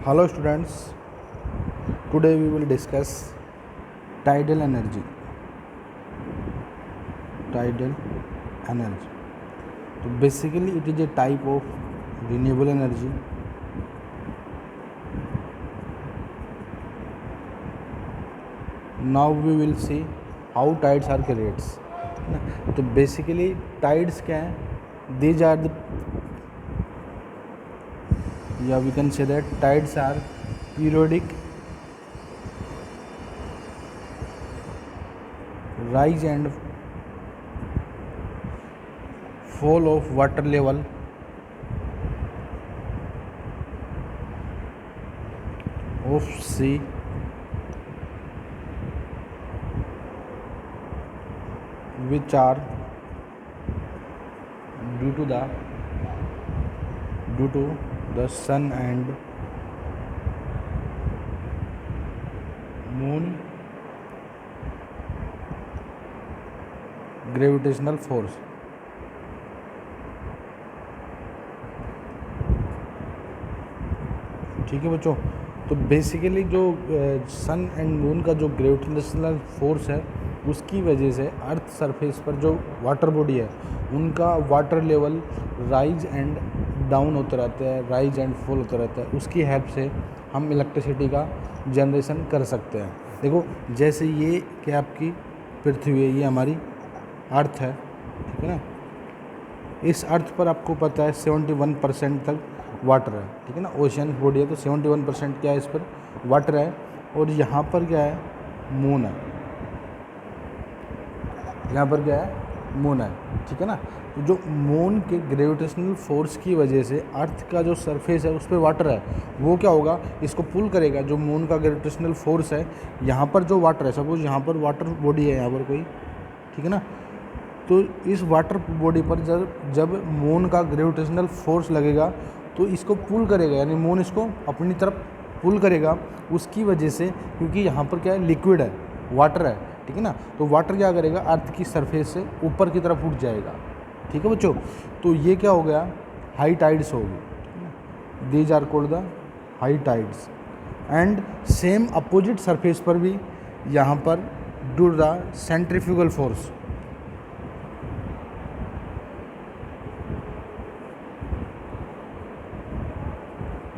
Hello students, today we will discuss tidal energy. Tidal energy. So basically it is a type of renewable energy. Now we will see how tides are created. तो basically tides क्या है? These are the, yeah, we can say that tides are periodic rise and fall of water level of sea which are due to the sun and moon gravitational force. ठीक है बच्चों, तो basically जो सन and moon का जो gravitational force है उसकी वजह से अर्थ सरफेस पर जो वाटर बॉडी है उनका water level rise and down होता रहता है, राइज एंड फॉल होता रहता है। उसकी हेल्प से हम इलेक्ट्रिसिटी का जनरेशन कर सकते हैं। देखो जैसे ये कि आपकी पृथ्वी है, ये हमारी अर्थ है, ठीक है ना। इस अर्थ पर आपको पता है 71% तक वाटर है, ठीक है ना। ओशियन बॉडी है तो 71% क्या है, इस पर वाटर है। और यहाँ पर क्या है, मून है, यहाँ पर क्या है, मून है, ठीक है ना। तो जो मून के ग्रेविटेशनल फोर्स की वजह से अर्थ का जो सरफेस है उस पर वाटर है, वो क्या होगा, इसको पुल करेगा। जो मून का ग्रेविटेशनल फोर्स है, यहाँ पर जो वाटर है, सपोज यहाँ पर वाटर बॉडी है यहाँ पर कोई, ठीक है ना। तो इस वाटर बॉडी पर जब मून का ग्रेविटेशनल फोर्स लगेगा तो इसको पुल करेगा, यानी मून इसको अपनी तरफ पुल करेगा। उसकी वजह से, क्योंकि यहाँ पर क्या है, लिक्विड है, वाटर है, ठीक है ना। तो वाटर क्या करेगा, अर्थ की सरफेस से ऊपर की तरफ उठ जाएगा, ठीक है बच्चों। तो ये क्या हो गया, हाई टाइड्स होगी। These are called the high tides. And same opposite surface पर भी यहाँ पर due the centrifugal force,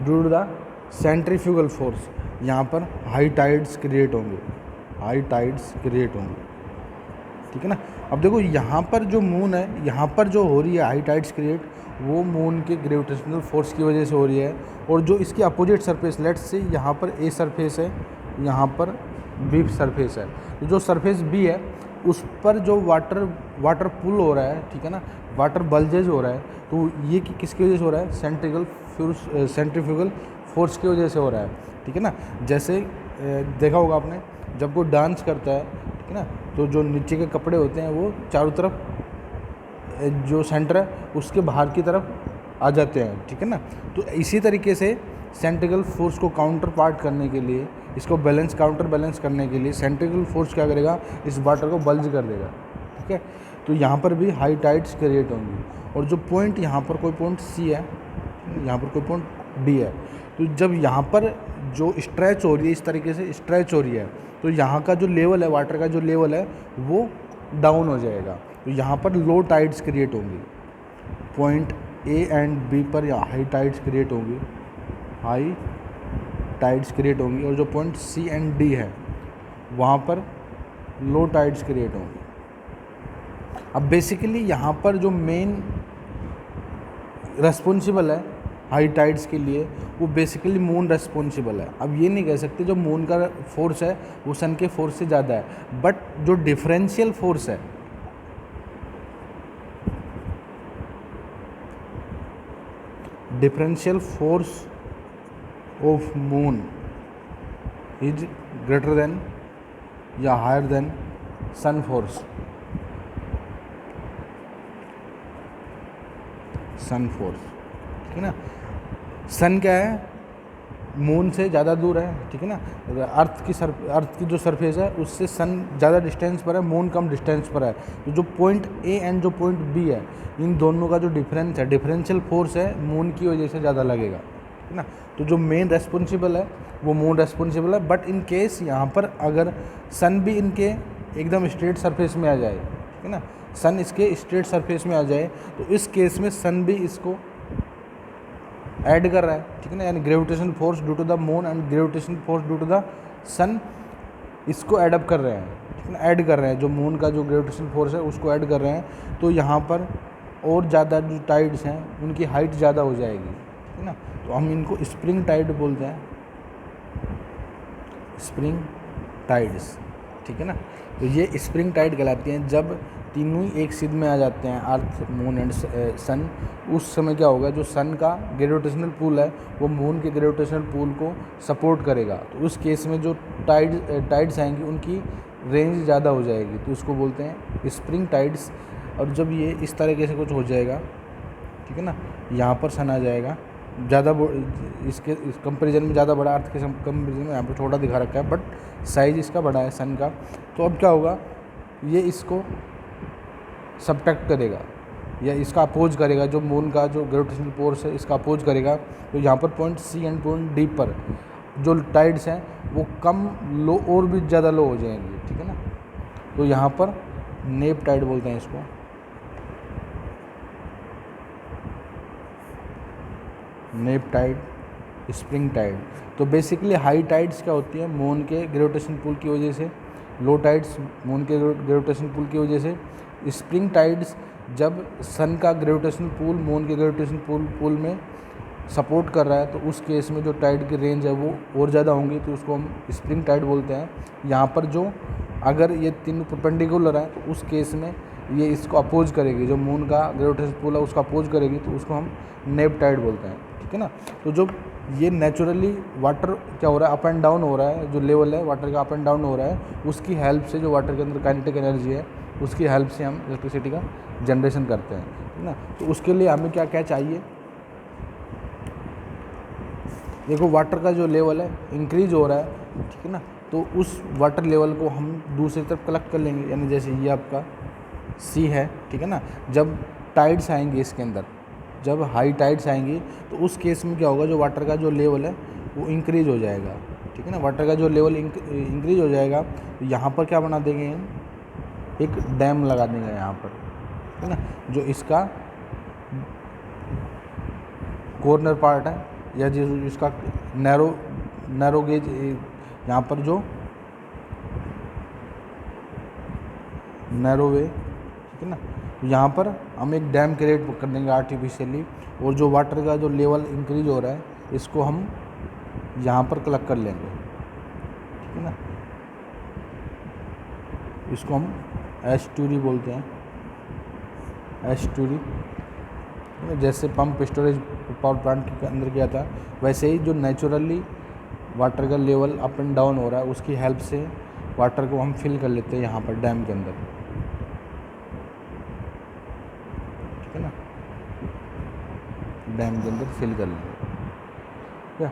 due to the centrifugal force यहाँ पर हाई टाइड्स क्रिएट होंगे, हाई टाइड्स क्रिएट होंगे, ठीक है ना। अब देखो यहाँ पर जो मून है, यहाँ पर जो हो रही है हाई टाइड्स क्रिएट, वो मून के ग्रेविटेशनल फोर्स की वजह से हो रही है। और जो इसकी अपोजिट सरफेस, लेट्स से यहाँ पर ए सरफेस है, यहाँ पर बी सरफेस है। तो जो सरफेस बी है उस पर जो वाटर पुल हो रहा है, ठीक है ना, वाटर बल्जेज हो रहा है, तो ये किसकी वजह से हो रहा है, सेंट्रीफ्यूगल फोर्स की वजह से हो रहा है, ठीक है ना। जैसे देखा होगा आपने, जब कोई डांस करता है, ठीक है ना, तो जो नीचे के कपड़े होते हैं वो चारों तरफ, जो सेंटर है उसके बाहर की तरफ आ जाते हैं, ठीक है ना। तो इसी तरीके से सेंट्रिकल फोर्स को काउंटर पार्ट करने के लिए, इसको काउंटर बैलेंस करने के लिए सेंट्रिकल फोर्स क्या करेगा, इस वाटर को बल्ज कर देगा, ठीक है। तो यहाँ पर भी हाई टाइड्स क्रिएट होंगी। और जो पॉइंट यहाँ पर कोई पॉइंट सी है, यहाँ पर कोई पॉइंट डी है, तो जब यहाँ पर जो स्ट्रेच हो रही है, इस तरीके से स्ट्रेच हो रही है, तो यहाँ का जो लेवल है, वाटर का जो लेवल है वो डाउन हो जाएगा। तो यहाँ पर लो टाइड्स क्रिएट होंगी। पॉइंट ए एंड बी पर या हाई टाइड्स क्रिएट होंगी, हाई टाइड्स क्रिएट होंगी। और जो पॉइंट सी एंड डी है वहाँ पर लो टाइड्स क्रिएट होंगी। अब बेसिकली यहाँ पर जो मेन रेस्पॉन्सिबल है हाई टाइड्स के लिए, वो बेसिकली मून रेस्पॉन्सिबल है। अब ये नहीं कह सकते जो मून का फोर्स है वो सन के फोर्स से ज़्यादा है, बट जो डिफरेंशियल फोर्स है, differential force of moon is greater than या हायर देन सन फोर्स, सन फोर्स, ठीक है ना। सन क्या है, मून से ज़्यादा दूर है, ठीक है ना। अर्थ की जो सरफेस है उससे सन ज़्यादा डिस्टेंस पर है, मून कम डिस्टेंस पर है। तो जो पॉइंट ए एंड जो पॉइंट बी है, इन दोनों का जो डिफरेंस है, डिफरेंशियल फोर्स है, मून की वजह से ज़्यादा लगेगा, है ना। तो जो मेन रेस्पॉन्सिबल है वो मून रेस्पॉन्सिबल है, बट इन केस यहाँ पर अगर सन भी इनके एकदम स्ट्रेट सरफेस में आ जाए, ठीक है ना, सन इसके स्ट्रेट सरफेस में आ जाए, तो इस केस में सन भी इसको ऐड कर रहा है, ठीक है ना, यानी gravitation force due to the moon and gravitation force due to the sun इसको ऐडअप कर रहे हैं, ठीक है ना, ऐड कर रहे हैं, जो मून का जो ग्रेविटेशन फोर्स है उसको ऐड कर रहे हैं। तो यहाँ पर और ज़्यादा जो टाइड्स हैं उनकी हाइट ज़्यादा हो जाएगी, ठीक है ना। तो हम इनको स्प्रिंग टाइड बोलते हैं, स्प्रिंग टाइड्स, ठीक है ना। तो ये स्प्रिंग टाइड कहलाती हैं जब तीनों ही एक सिध में आ जाते हैं, अर्थ मून एंड सन। उस समय क्या होगा, जो सन का ग्रेविटेशनल पुल है वो मून के ग्रेविटेशनल पुल को सपोर्ट करेगा। तो उस केस में जो टाइड्स आएंगी उनकी रेंज ज़्यादा हो जाएगी, तो उसको बोलते हैं स्प्रिंग टाइड्स। और जब ये इस तरीके से कुछ हो जाएगा, ठीक है ना, यहाँ पर सन आ जाएगा ज़्यादा, इसके इस कंपेरिजन में ज़्यादा बड़ा, अर्थ के कंपेरिजन में यहाँ पर छोटा दिखा रखा है, बट साइज इसका बड़ा है सन का। तो अब क्या होगा, ये इसको सब्ट्रैक्ट करेगा या इसका अपोज करेगा, जो मून का जो ग्रेविटेशनल फोर्स है इसका अपोज करेगा। तो यहाँ पर point C and point D पर जो टाइड्स हैं वो कम लो और भी ज़्यादा लो हो जाएंगी, ठीक है ना। तो यहाँ पर नेप टाइड बोलते हैं इसको, नेप टाइड, स्प्रिंग टाइड। तो बेसिकली हाई टाइड्स क्या होती है, मून के ग्रेविटेशन पुल की वजह से, लो टाइड्स मून के ग्रेविटेशन पुल की वजह से, स्प्रिंग टाइड्स जब सन का ग्रेविटेशन पुल मून के ग्रेविटेशन पुल में सपोर्ट कर रहा है, तो उस केस में जो टाइड की रेंज है वो और ज़्यादा होंगी, तो उसको हम स्प्रिंग टाइड बोलते हैं। यहाँ पर जो अगर ये तीनों परपेंडिकुलर है तो उस केस में ये इसको अपोज करेगी, जो मून का ग्रेविटेशन पुल है उसका अपोज करेगी, तो उसको हम नेप टाइड बोलते हैं, ठीक है ना। तो जो ये नेचुरली वाटर क्या हो रहा है, अप एंड डाउन हो रहा है, जो लेवल है वाटर का अप एंड डाउन हो रहा है, उसकी हेल्प से, जो वाटर के अंदर काइनेटिक एनर्जी है उसकी हेल्प से हम इलेक्ट्रिसिटी का जनरेशन करते हैं, ठीक है ना। तो उसके लिए हमें क्या क्या चाहिए, देखो वाटर का जो लेवल है इंक्रीज हो रहा है, ठीक है ना, तो उस वाटर लेवल को हम दूसरी तरफ कलेक्ट कर लेंगे, यानी जैसे ये आपका सी है, ठीक है ना। जब टाइड्स आएंगे इसके अंदर, जब हाई टाइड्स आएंगी, तो उस केस में क्या होगा, जो वाटर का जो लेवल है वो इंक्रीज हो जाएगा, ठीक है ना। वाटर का जो लेवल इंक्रीज हो जाएगा, तो यहाँ पर क्या बना देंगे हम, एक डैम लगा देंगे यहाँ पर, है ना, जो इसका कॉर्नर पार्ट है या जो इसका नैरो गेज, यहाँ पर जो नैरो वे, ठीक है ना, यहाँ पर हम एक डैम क्रिएट कर देंगे आर्टिफिशियली, और जो वाटर का जो लेवल इंक्रीज हो रहा है इसको हम यहाँ पर कलेक्ट कर लेंगे, ठीक है ना। इसको हम एस्टूरी बोलते हैं, एस्टूरी। जैसे पंप स्टोरेज पावर प्लांट के अंदर किया था, वैसे ही जो नेचुरली वाटर का लेवल अप एंड डाउन हो रहा है उसकी हेल्प से वाटर को हम फिल कर लेते हैं यहाँ पर डैम के अंदर, ठीक है ना, डैम के अंदर फिल कर लेंगे, ठीक है।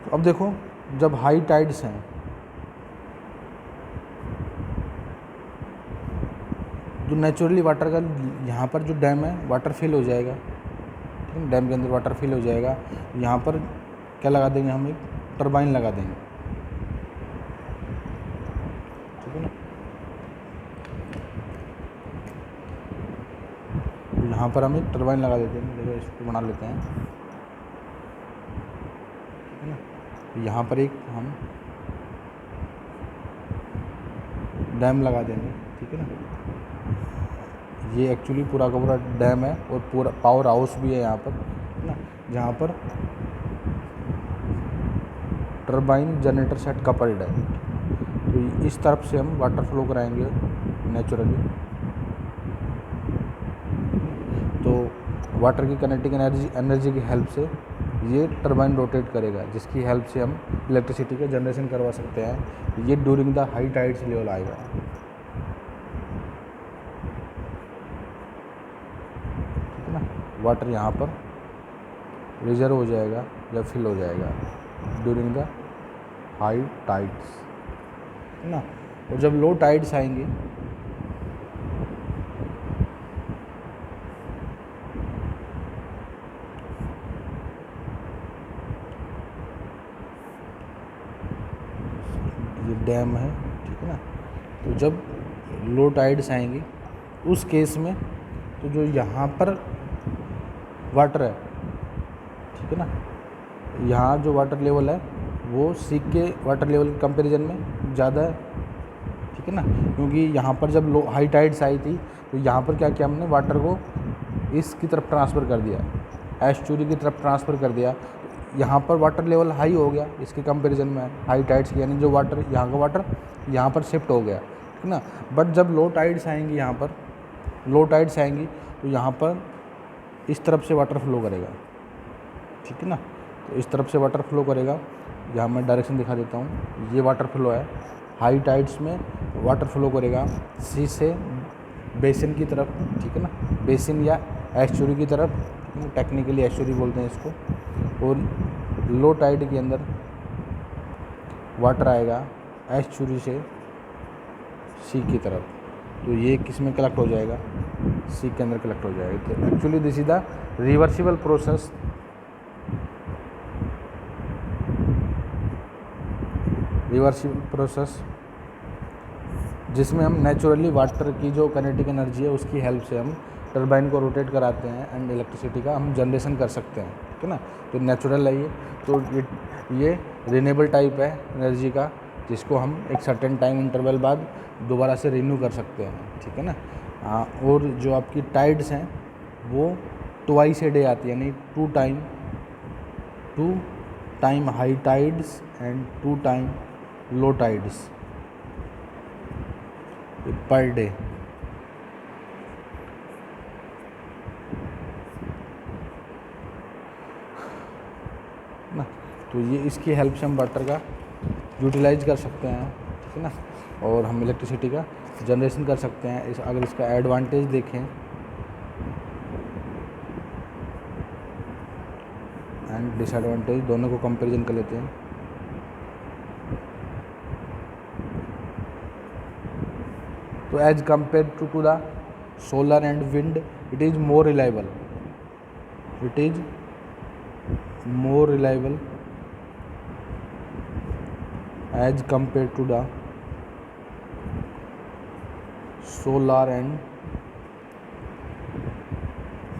तो अब देखो, जब हाई टाइड्स हैं, जो नेचुरली वाटर का यहाँ पर जो डैम है वाटर फिल हो जाएगा, ठीक है, डैम के अंदर वाटर फिल हो जाएगा। यहाँ पर क्या लगा देंगे हम, एक टरबाइन लगा देंगे, ठीक है ना। यहाँ पर हम एक टरबाइन लगा देते हैं, देखो इसको बना लेते हैं, ठीक है ना। यहाँ पर एक हम डैम लगा देंगे, ठीक है ना। ये एक्चुअली पूरा का पूरा डैम है और पूरा पावर हाउस भी है यहाँ पर, है ना, जहाँ पर टरबाइन जनरेटर सेट कपल्ड है। तो इस तरफ से हम वाटर फ्लो कराएंगे नेचुरली, तो वाटर की काइनेटिक एनर्जी की हेल्प से ये टरबाइन रोटेट करेगा, जिसकी हेल्प से हम इलेक्ट्रिसिटी का जनरेशन करवा सकते हैं। ये during the high tides level आएगा, वाटर यहाँ पर रिजर्व हो जाएगा या फिल हो जाएगा ड्यूरिंग द हाई टाइड्स, है ना। और जब लो टाइड्स आएंगे, डैम है, ठीक है ना। तो जब लो टाइड्स आएंगी उस केस में तो जो यहाँ पर वाटर है, ठीक है ना, यहाँ जो वाटर लेवल है वो सी के वाटर लेवल के कंपैरिजन में ज़्यादा है, ठीक है ना। क्योंकि यहाँ पर जब लो हाई टाइड्स आई थी तो यहाँ पर क्या किया हमने, वाटर को इसकी तरफ ट्रांसफ़र कर दिया, एस्चुरी की तरफ ट्रांसफ़र कर दिया। यहाँ पर वाटर लेवल हाई हो गया इसके कंपैरिजन में, हाई टाइड्स की, यानी जो वाटर यहाँ का वाटर यहाँ पर शिफ्ट हो गया, ठीक है ना। बट जब लो टाइड्स आएंगी, यहाँ पर लो टाइड्स आएंगी तो यहाँ पर इस तरफ से वाटर फ्लो करेगा, ठीक है ना। तो इस तरफ से वाटर फ्लो करेगा, यहाँ मैं डायरेक्शन दिखा देता हूँ। ये वाटर फ्लो है, हाई टाइड्स में वाटर फ्लो करेगा सी से बेसिन की तरफ, ठीक है ना, बेसिन या एस्चुरी की तरफ, टेक्निकली एस्चुरी बोलते हैं इसको। और लो टाइड के अंदर वाटर आएगा एस्चुरी से सी की तरफ, तो ये किस में कलेक्ट हो जाएगा, सी के अंदर कलेक्ट हो जाएगा। तो actually this is the reversible process, जिसमें हम नेचुरली वाटर की जो काइनेटिक एनर्जी है उसकी हेल्प से हम टरबाइन को रोटेट कराते हैं एंड इलेक्ट्रिसिटी का हम जनरेशन कर सकते हैं, ठीक है ना। तो नेचुरल है ये, तो ये रिन्यूएबल टाइप है एनर्जी का, जिसको हम एक सर्टेन टाइम इंटरवल बाद दोबारा से रिन्यू कर सकते हैं, ठीक है ना। और जो आपकी टाइड्स हैं वो ट्वाइस ए डे आती है, यानी two time high tides and 2 time low tides per day. ना तो ये इसकी हेल्प से हम वाटर का यूटिलाइज कर सकते हैं, ठीक है ना, और हम इलेक्ट्रिसिटी का जनरेशन कर सकते हैं। अगर इसका एडवांटेज देखें एंड डिसएडवांटेज दोनों को कंपैरिजन कर लेते हैं। तो as compare to the solar and wind it is more reliable, as compare to the solar and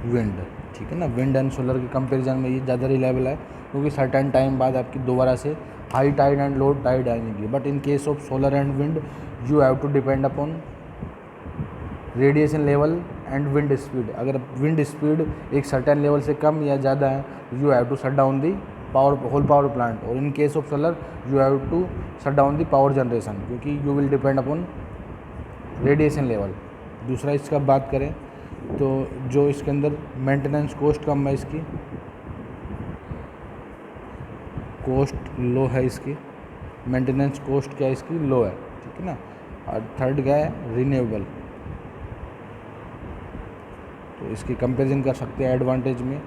wind, ठीक है ना। विंड एंड सोलर के कंपैरिजन में ये ज़्यादा रिलायबल है, क्योंकि सर्टेन टाइम बाद आपकी दोबारा से high tide and low tide आएंगी। But in case of solar and wind you have to depend upon radiation level and wind speed. अगर विंड स्पीड एक सर्टेन लेवल से कम या ज़्यादा है, you have to shut down the whole power plant. और in case of solar you have to shut down the power generation, क्योंकि you will depend upon radiation level. दूसरा इसका बात करें तो जो इसके अंदर मेंटेनेंस कॉस्ट कम है, इसकी कॉस्ट लो है, इसकी मेंटेनेंस कॉस्ट क्या है इसकी, लो है, ठीक है ना। और थर्ड क्या है, रिन्यूएबल। तो इसकी कंपैरिजन कर सकते हैं एडवांटेज में।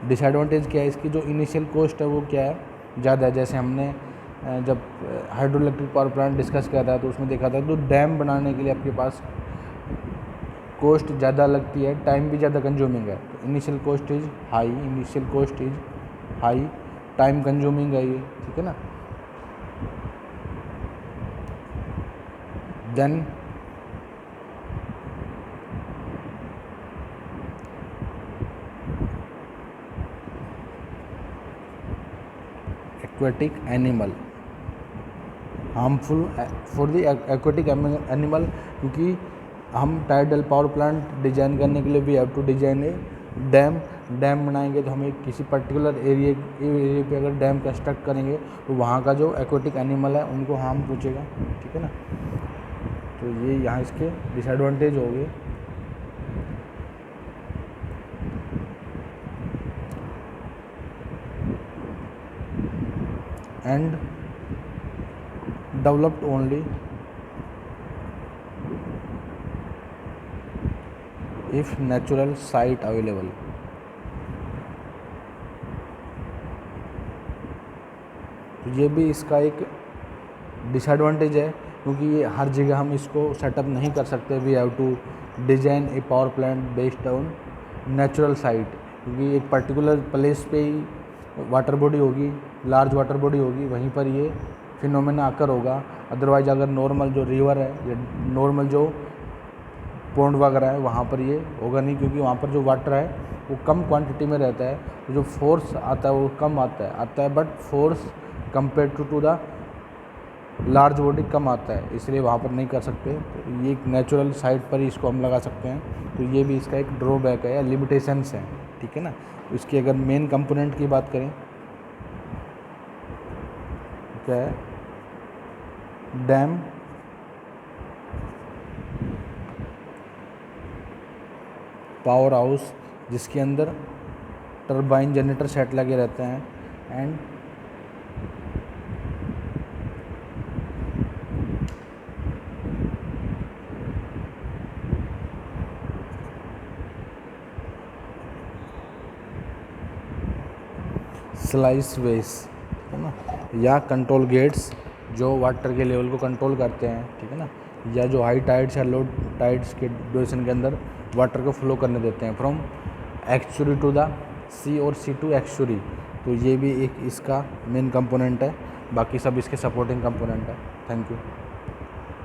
डिसएडवांटेज क्या है इसकी, जो इनिशियल कॉस्ट है वो क्या है, ज़्यादा है। जैसे हमने जब hydro electric power plant discuss किया था तो उसमें देखा था, तो डैम बनाने के लिए आपके पास कॉस्ट ज़्यादा लगती है, टाइम भी ज़्यादा कंज्यूमिंग है। तो initial cost is high, time consuming है ये, ठीक है ना। Then aquatic animal, harmful for the aquatic animal, क्योंकि हम टाइडल पावर प्लांट डिजाइन करने के लिए we have to design a dam बनाएंगे तो हमें किसी पर्टिकुलर एरिया पे अगर डैम कंस्ट्रक्ट करेंगे तो वहाँ का जो एक्वेटिक एनिमल है उनको हार्म पहुँचेगा, ठीक है ना। तो ये यहाँ इसके डिसएडवांटेज हो गए। And developed only if natural site available. तो ये भी इसका एक डिसएडवांटेज है, क्योंकि ये हर जगह हम इसको सेटअप नहीं कर सकते। We have to design a power plant based on natural site, क्योंकि एक पर्टिकुलर प्लेस पे ही वाटर बॉडी होगी, लार्ज वाटर बॉडी होगी, वहीं पर ये फिनोमेना आकर होगा। अदरवाइज अगर नॉर्मल जो रिवर है या नॉर्मल जो पॉन्ड वगैरह है वहाँ पर ये होगा नहीं, क्योंकि वहाँ पर जो वाटर है वो कम क्वांटिटी में रहता है, तो जो फोर्स आता है वो कम आता है but force compare to the large body कम आता है, इसलिए वहाँ पर नहीं कर सकते। तो ये एक नेचुरल साइड पर ही इसको हम लगा सकते हैं, तो ये भी इसका एक ड्रॉबैक है या लिमिटेशंस है, ठीक है ना। इसकी अगर मेन कंपोनेंट की बात करें, क्या है, डैम, पावर हाउस जिसके अंदर टरबाइन जनरेटर सेट लगे रहते हैं, एंड स्लाइस वेस, है ना, या कंट्रोल गेट्स जो वाटर के लेवल को कंट्रोल करते हैं, ठीक है ना, या जो हाई टाइड्स या लो टाइड्स के ड्यूरेशन के अंदर वाटर को फ्लो करने देते हैं फ्रॉम एक्चुरी टू द सी और सी टू एक्चुरी। तो ये भी एक इसका मेन कंपोनेंट है, बाकी सब इसके सपोर्टिंग कंपोनेंट है। Thank you.